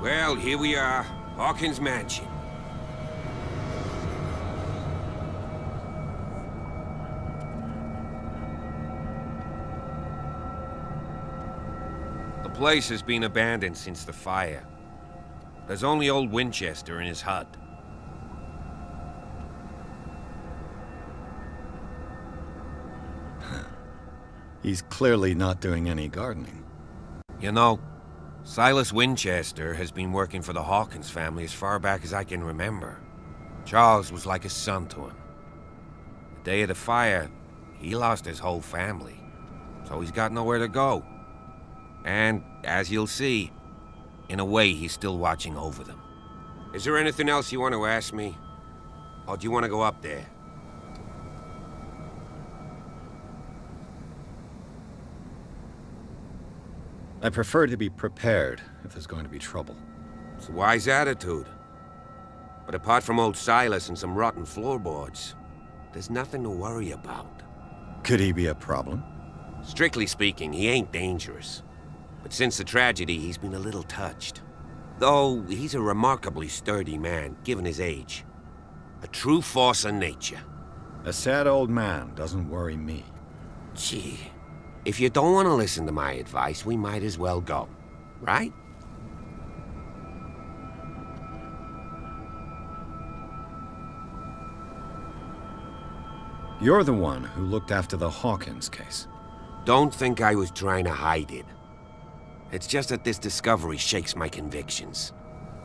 Well, here we are. Hawkins Mansion. The place has been abandoned since the fire. There's only old Winchester in his hut. He's clearly not doing any gardening. You know, Silas Winchester has been working for the Hawkins family as far back as I can remember. Charles was like a son to him. The day of the fire, he lost his whole family, so he's got nowhere to go. And, as you'll see, in a way he's still watching over them. Is there anything else you want to ask me? Or do you want to go up there? I prefer to be prepared if there's going to be trouble. It's a wise attitude. But apart from old Silas and some rotten floorboards, there's nothing to worry about. Could he be a problem? Strictly speaking, he ain't dangerous. But since the tragedy, he's been a little touched. Though, he's a remarkably sturdy man, given his age. A true force of nature. A sad old man doesn't worry me. Gee, if you don't want to listen to my advice, we might as well go, right? You're the one who looked after the Hawkins case. Don't think I was trying to hide it. It's just that this discovery shakes my convictions.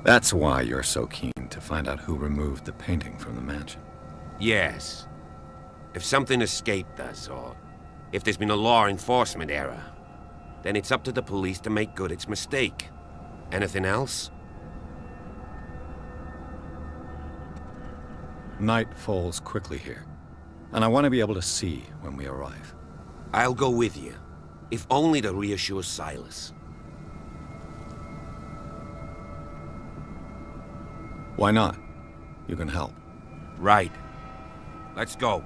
That's why you're so keen to find out who removed the painting from the mansion. Yes. If something escaped us, or if there's been a law enforcement error, then it's up to the police to make good its mistake. Anything else? Night falls quickly here, and I want to be able to see when we arrive. I'll go with you, if only to reassure Silas. Why not? You can help. Right. Let's go.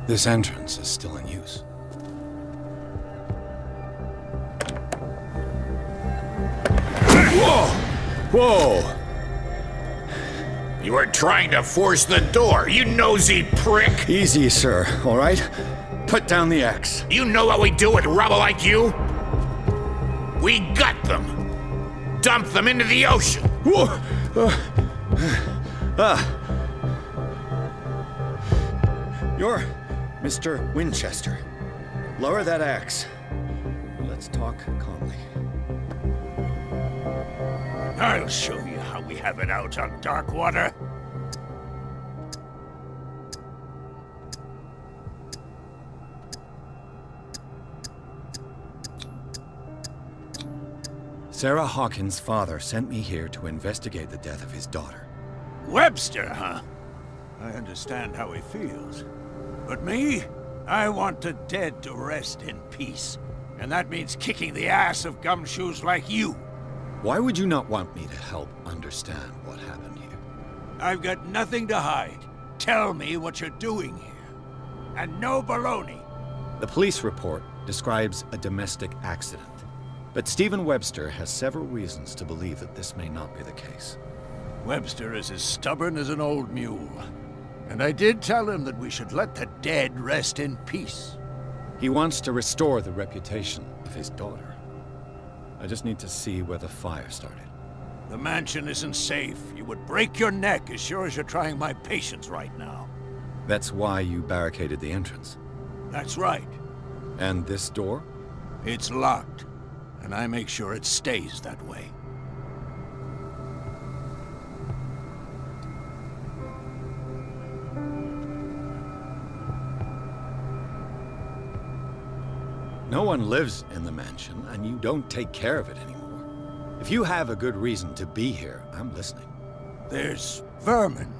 This entrance is still in use. Whoa! Whoa! You were trying to force the door, you nosy prick! Easy, sir, all right? Put down the axe. You know what we do with rubble like you? We gut them. Dump them into the ocean. Whoa! You're Mr. Winchester. Lower that axe. Let's talk calmly. I'll show you how we have it out on Darkwater. Sarah Hawkins' father sent me here to investigate the death of his daughter. Webster, huh? I understand how he feels. But me? I want the dead to rest in peace. And that means kicking the ass of gumshoes like you. Why would you not want me to help understand what happened here? I've got nothing to hide. Tell me what you're doing here. And no baloney. The police report describes a domestic accident. But Stephen Webster has several reasons to believe that this may not be the case. Webster is as stubborn as an old mule. And I did tell him that we should let the dead rest in peace. He wants to restore the reputation of his daughter. I just need to see where the fire started. The mansion isn't safe. You would break your neck as sure as you're trying my patience right now. That's why you barricaded the entrance. That's right. And this door? It's locked, and I make sure it stays that way. No one lives in the mansion, and you don't take care of it anymore. If you have a good reason to be here, I'm listening. There's vermin.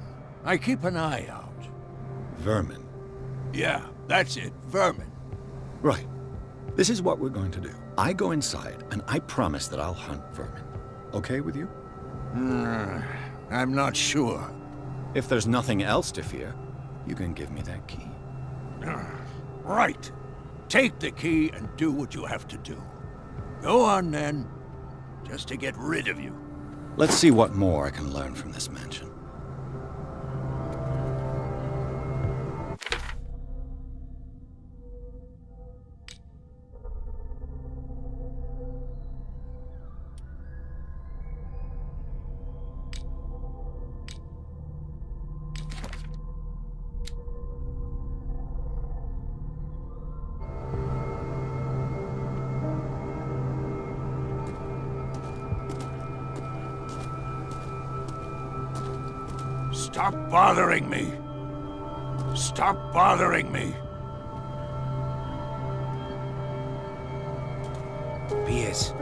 I keep an eye out. Vermin. Yeah, that's it, vermin. Right. This is what we're going to do. I go inside, and I promise that I'll hunt vermin. Okay with you? I'm not sure. If there's nothing else to fear, you can give me that key. Right. Take the key and do what you have to do. Go on, then. Just to get rid of you. Let's see what more I can learn from this mansion. Stop bothering me. Stop bothering me. Pierce,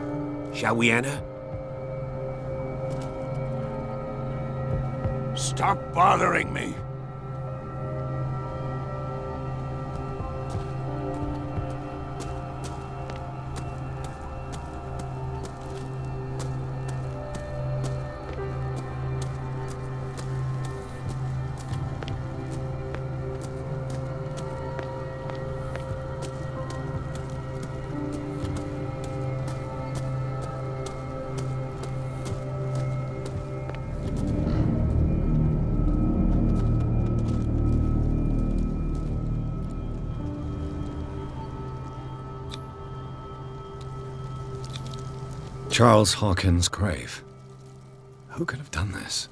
shall we enter? Stop bothering me. Charles Hawkins' grave. Who could have done this?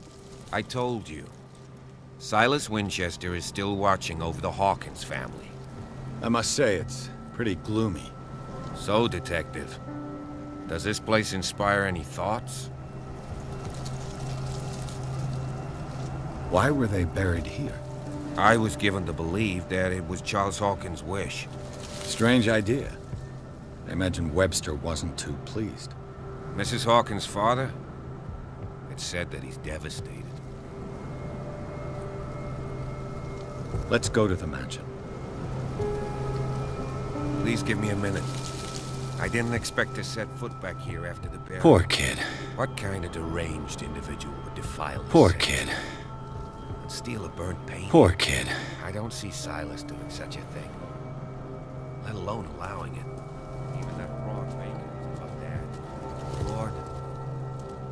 I told you. Silas Winchester is still watching over the Hawkins family. I must say, it's pretty gloomy. So, Detective, does this place inspire any thoughts? Why were they buried here? I was given to believe that it was Charles Hawkins' wish. Strange idea. I imagine Webster wasn't too pleased. Mrs. Hawkins' father? It's said that he's devastated. Let's go to the mansion. Please give me a minute. I didn't expect to set foot back here after the burial. Poor kid. What kind of deranged individual would defile his Poor saint kid. and steal a burnt painting? Poor kid. I don't see Silas doing such a thing, let alone allowing it. Even that raw bacon is above that. Lord,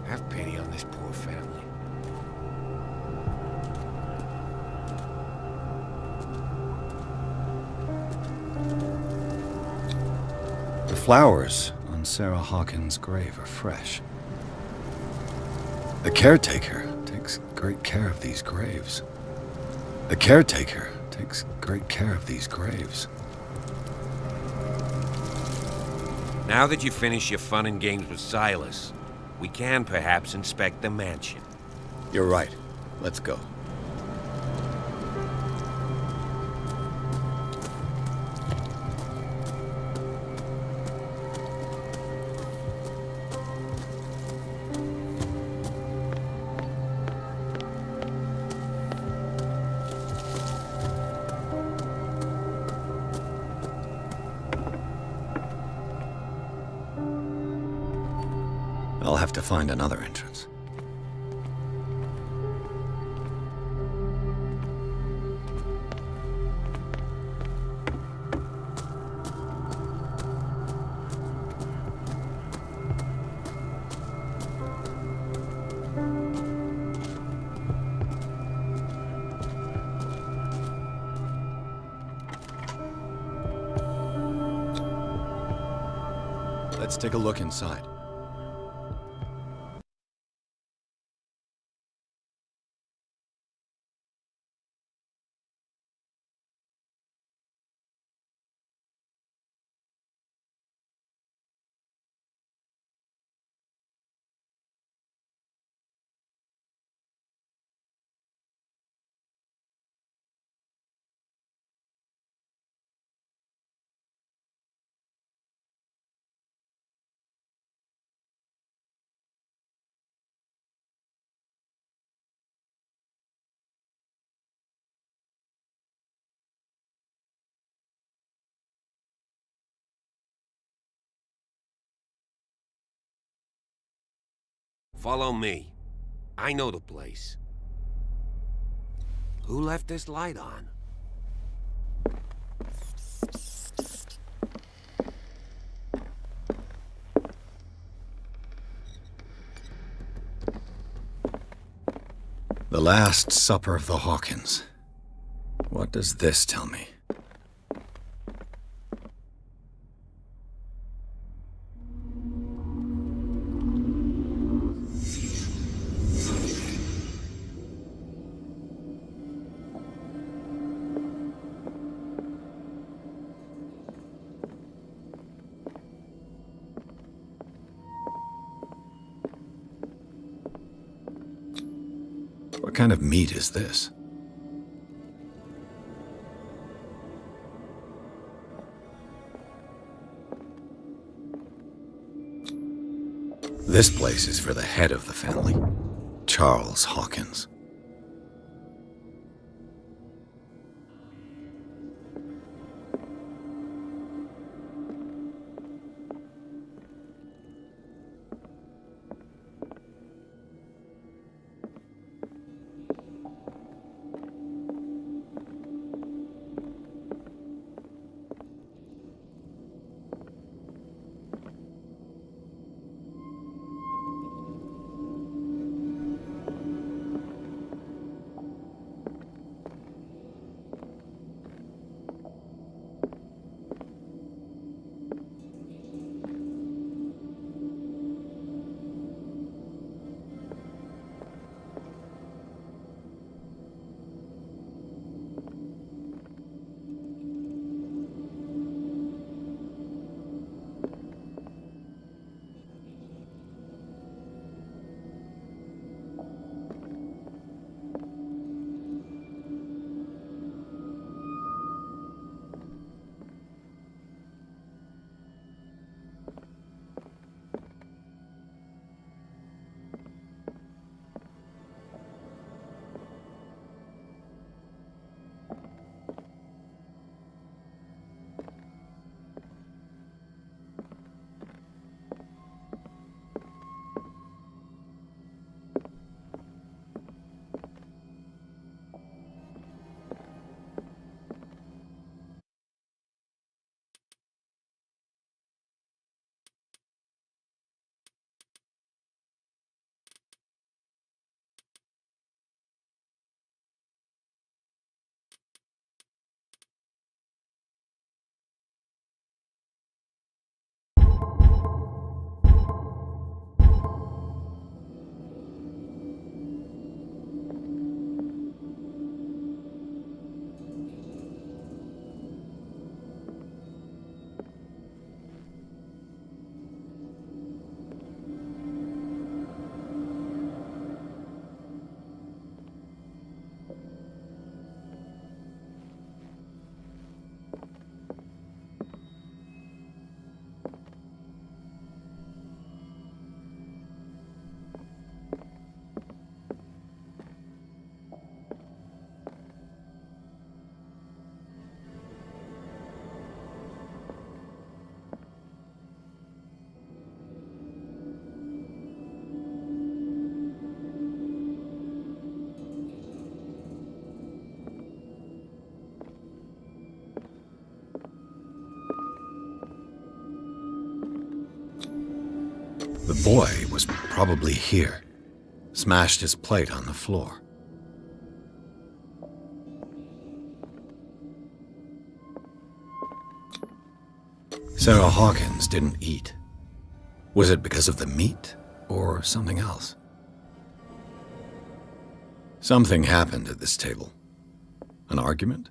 Have pity on this poor family. The flowers on Sarah Hawkins' grave are fresh. The caretaker takes great care of these graves. The caretaker takes great care of these graves. Now that you finish your fun and games with Silas, we can perhaps inspect the mansion. You're right. Let's go. I'll have to find another entrance. Let's take a look inside. Follow me. I know the place. Who left this light on? The Last Supper of the Hawkins. What does this tell me? What kind of meat is this? This place is for the head of the family, Charles Hawkins. boy was probably here. Smashed his plate on the floor. Sarah Hawkins didn't eat. Was it because of the meat, or something else? Something happened at this table. An argument?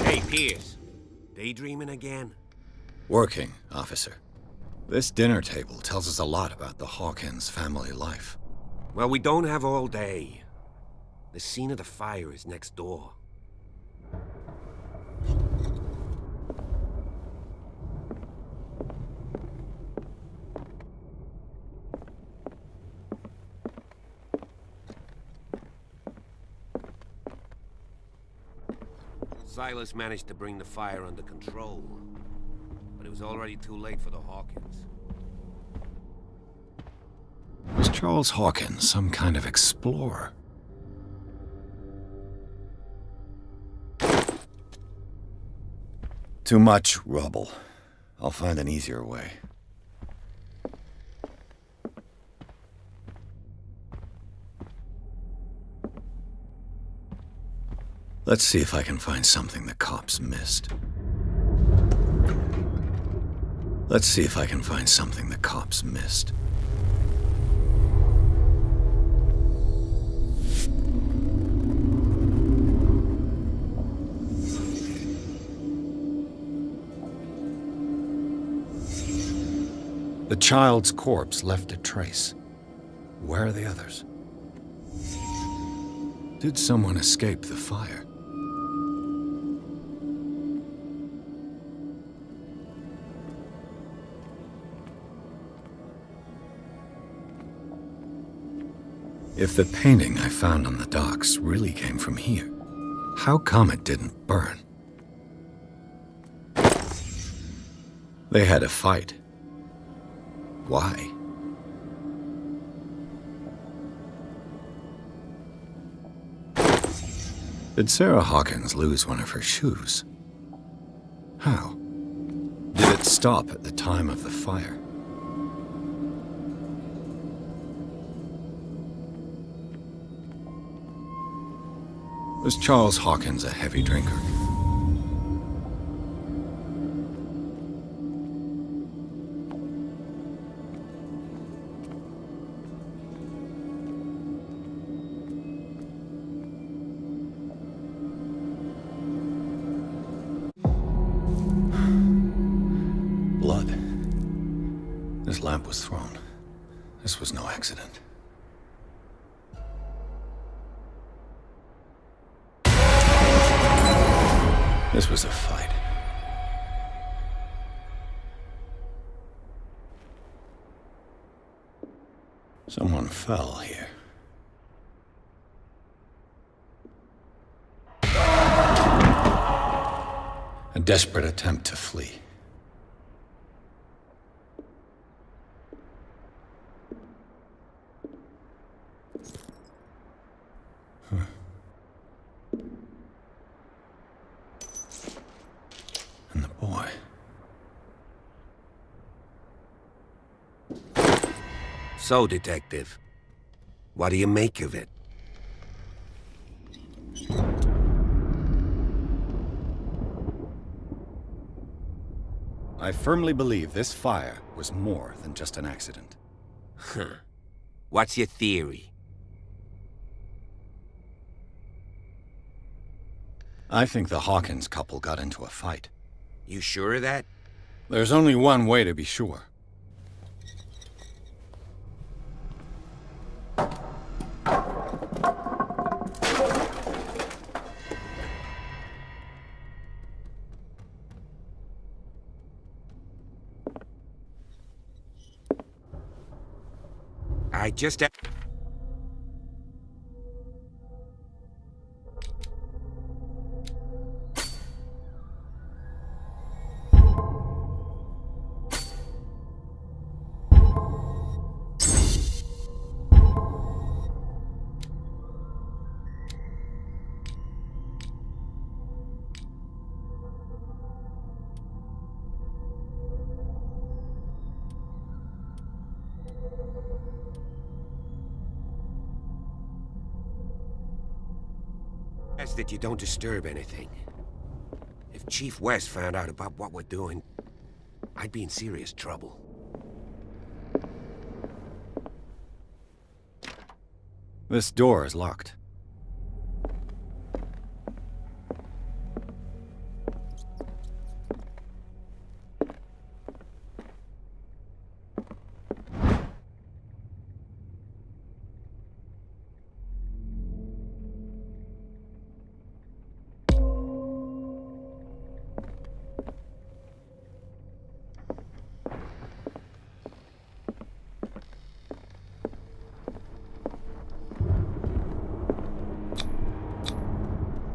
Hey, Pierce. Daydreaming again? Working, officer. This dinner table tells us a lot about the Hawkins family life. Well, we don't have all day. The scene of the fire is next door. Silas managed to bring the fire under control, but it was already too late for the Hawkins. Was Charles Hawkins some kind of explorer? Too much rubble. I'll find an easier way. Let's see if I can find something the cops missed. Let's see if I can find something the cops missed. The child's corpse left a trace. Where are the others? Did someone escape the fire? If the painting I found on the docks really came from here, how come it didn't burn? They had a fight. Why? Did Sarah Hawkins lose one of her shoes? How? Did it stop at the time of the fire? Was Charles Hawkins a heavy drinker? Blood. This lamp was thrown. This was no accident. This was a fight. Someone fell here. A desperate attempt to flee. And the boy. So, Detective, what do you make of it? I firmly believe this fire was more than just an accident. Huh. What's your theory? I think the Hawkins couple got into a fight. You sure of that? There's only one way to be sure. I just... Best that you don't disturb anything. If Chief West found out about what we're doing, I'd be in serious trouble. This door is locked.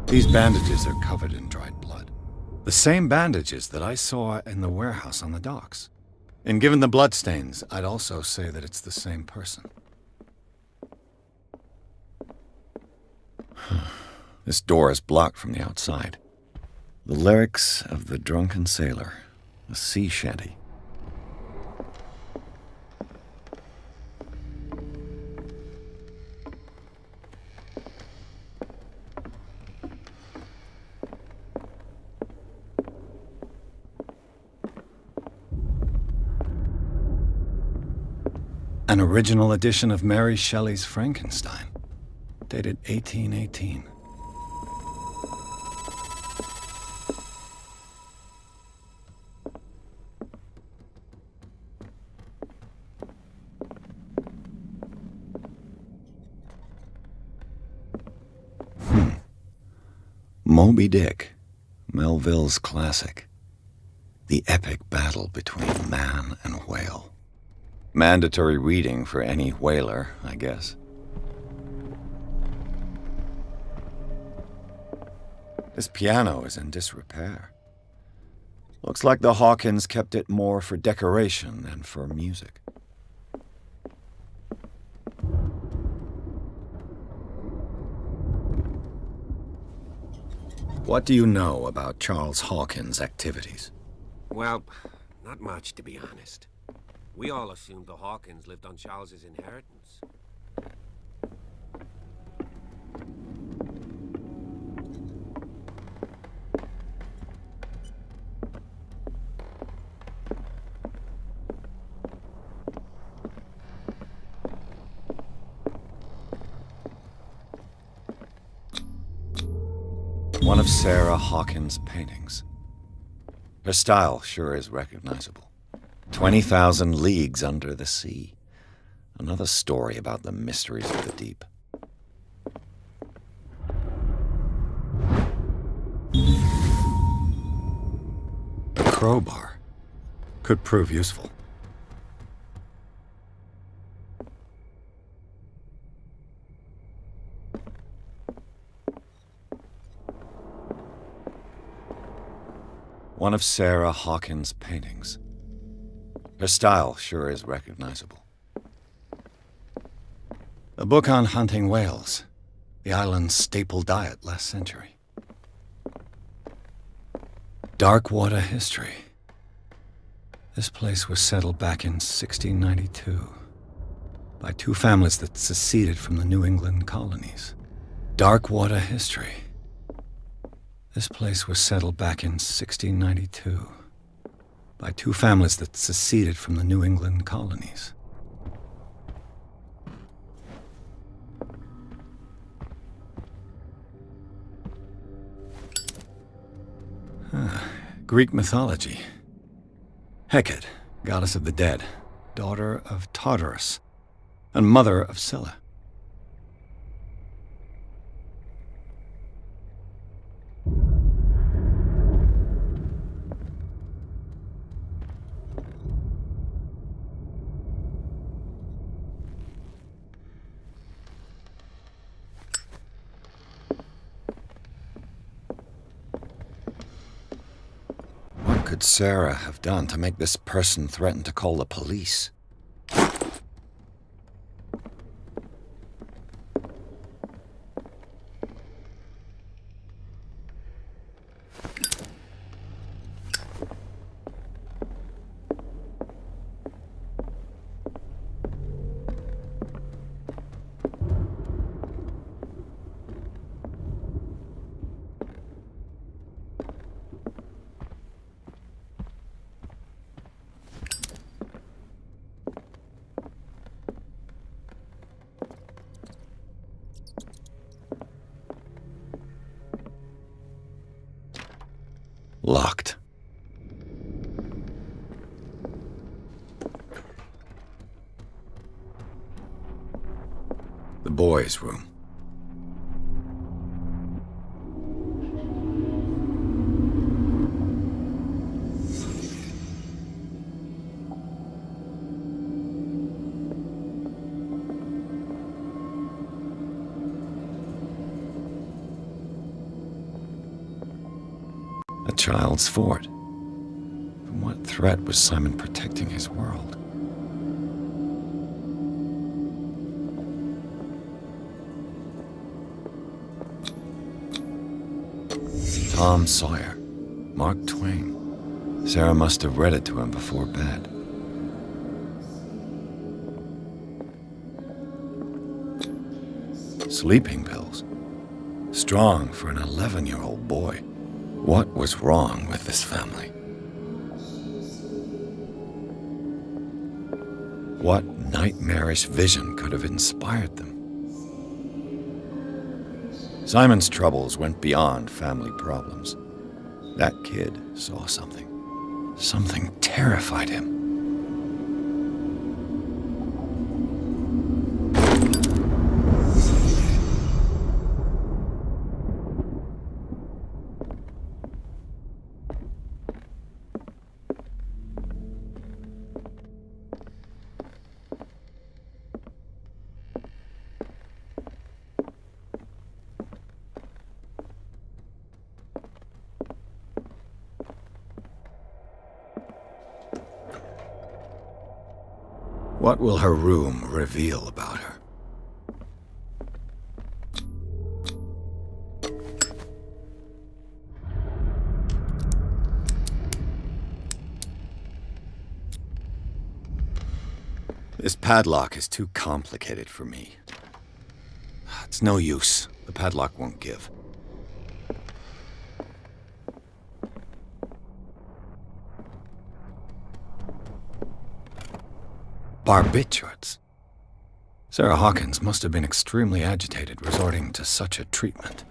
These bandages are covered in dried blood. The same bandages that I saw in the warehouse on the docks. And given the bloodstains, I'd also say that it's the same person. This door is blocked from the outside. The lyrics of the drunken sailor, a sea shanty. An original edition of Mary Shelley's Frankenstein, dated 1818. Moby Dick, Melville's classic. The epic battle between man and whale. Mandatory reading for any whaler, I guess. This piano is in disrepair. Looks like the Hawkins kept it more for decoration than for music. What do you know about Charles Hawkins' activities? Well, not much, to be honest. We all assumed the Hawkins lived on Charles's inheritance. One of Sarah Hawkins' paintings. Her style sure is recognizable. 20,000 Leagues Under the Sea. Another story about the mysteries of the deep. A crowbar could prove useful. One of Sarah Hawkins' paintings. Her style sure is recognizable. A book on hunting whales, the island's staple diet last century. Dark water history. This place was settled back in 1692 by two families that seceded from the New England colonies. Dark water history. This place was settled back in 1692 by two families that seceded from the New England colonies. Greek mythology. Hecate, goddess of the dead, daughter of Tartarus, and mother of Scylla. What could Sarah have done to make this person threaten to call the police? Locked. The boys' room. A child's fort. From what threat was Simon protecting his world? Tom Sawyer, Mark Twain. Sarah must have read it to him before bed. Sleeping pills. Strong for an 11-year-old boy. What was wrong with this family? What nightmarish vision could have inspired them? Simon's troubles went beyond family problems. That kid saw something. Something terrified him. What will her room reveal about her? This padlock is too complicated for me. It's no use. The padlock won't give. Barbiturates. Sarah Hawkins must have been extremely agitated resorting to such a treatment.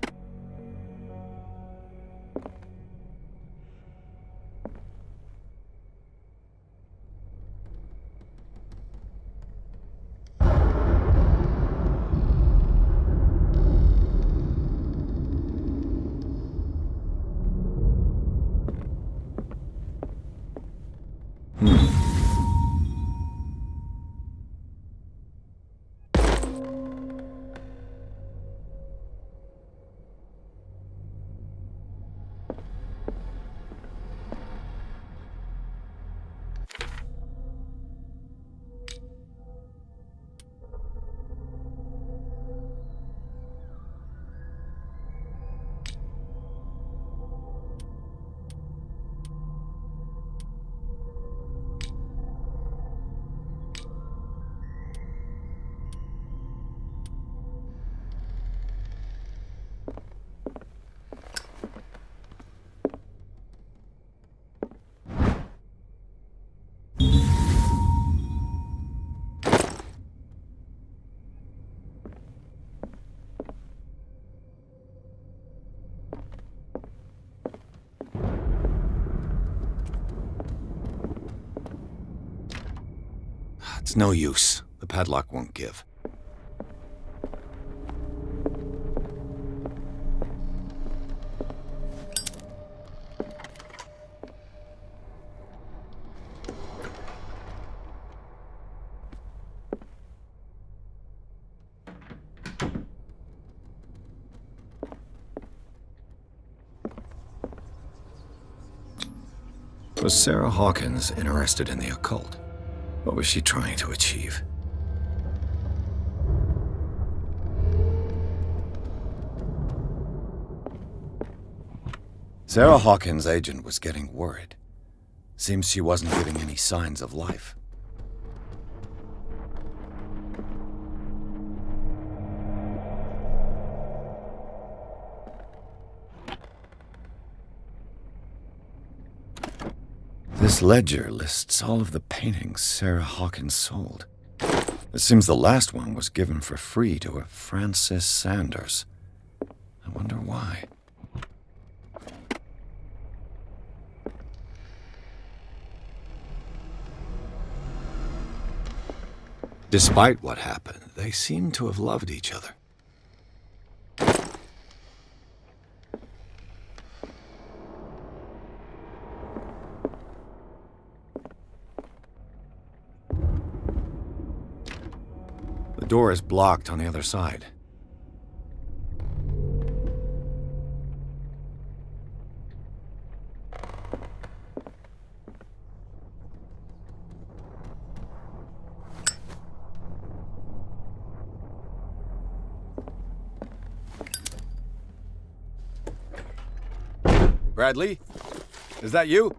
It's no use. The padlock won't give. Was Sarah Hawkins interested in the occult? What was she trying to achieve? Sarah Hawkins' agent was getting worried. Seems she wasn't giving any signs of life. This ledger lists all of the paintings Sarah Hawkins sold. It seems the last one was given for free to a Francis Sanders. I wonder why. Despite what happened, they seem to have loved each other. The door is blocked on the other side. Bradley? Is that you?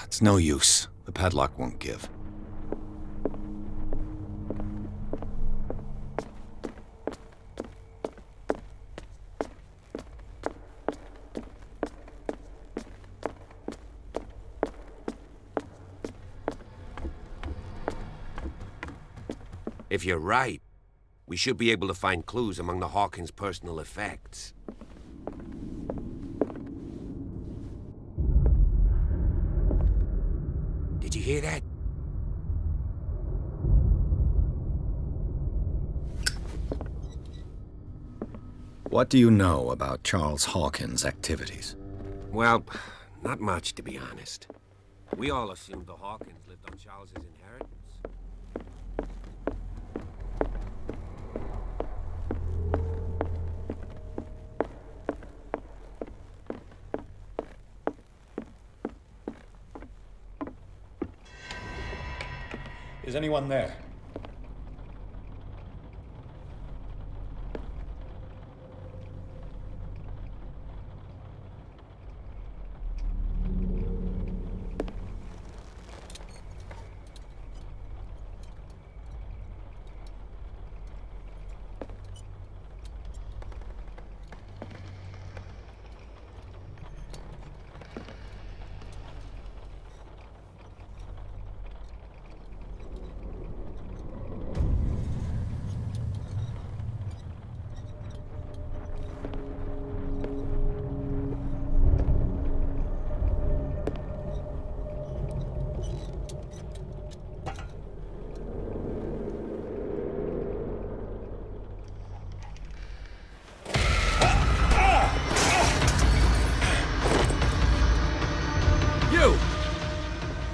It's no use. The padlock won't give. If you're right, we should be able to find clues among the Hawkins' personal effects. Did you hear that? What do you know about Charles Hawkins' activities? Well, not much, to be honest. We all assumed the Hawkins lived on Charles's inheritance. Is anyone there?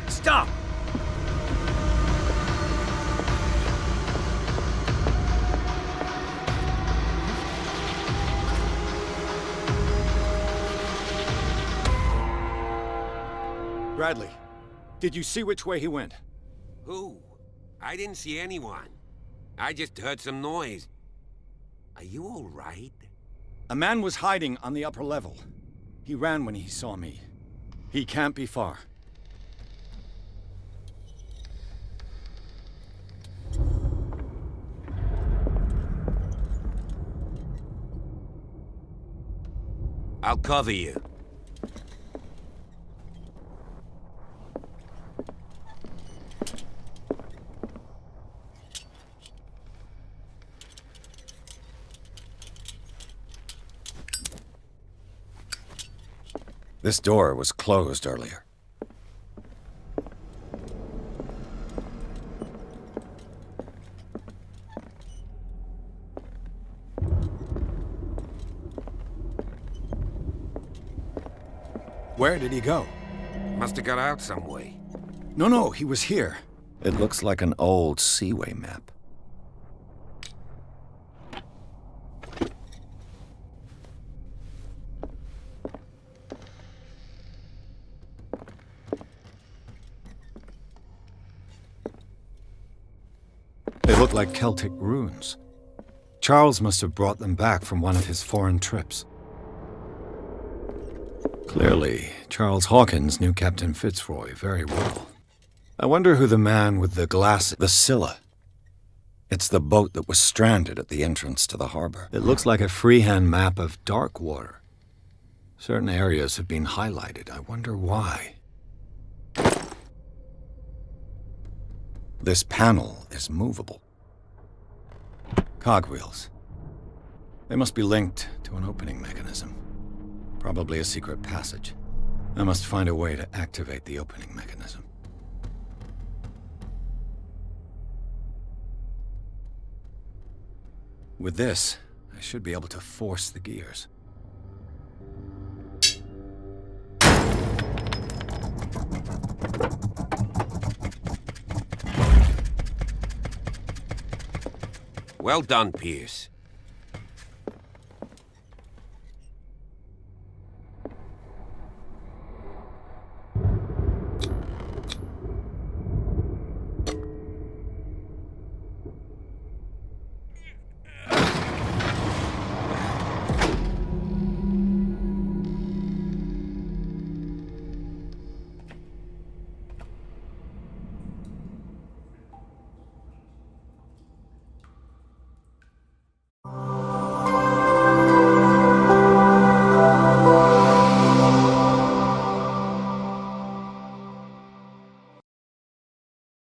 Stop! Bradley, did you see which way he went? Who? I didn't see anyone. I just heard some noise. Are you all right? A man was hiding on the upper level. He ran when he saw me. He can't be far. I'll cover you. This door was closed earlier. Where did he go? Must have got out some way. No, he was here. It looks like an old seaway map. They look like Celtic runes. Charles must have brought them back from one of his foreign trips. Clearly, Charles Hawkins knew Captain Fitzroy very well. I wonder who the man with the glass... The Scylla. It's the boat that was stranded at the entrance to the harbor. It looks like a freehand map of dark water. Certain areas have been highlighted. I wonder why. This panel is movable. Cogwheels. They must be linked to an opening mechanism. Probably a secret passage. I must find a way to activate the opening mechanism. With this, I should be able to force the gears. Well done, Pierce.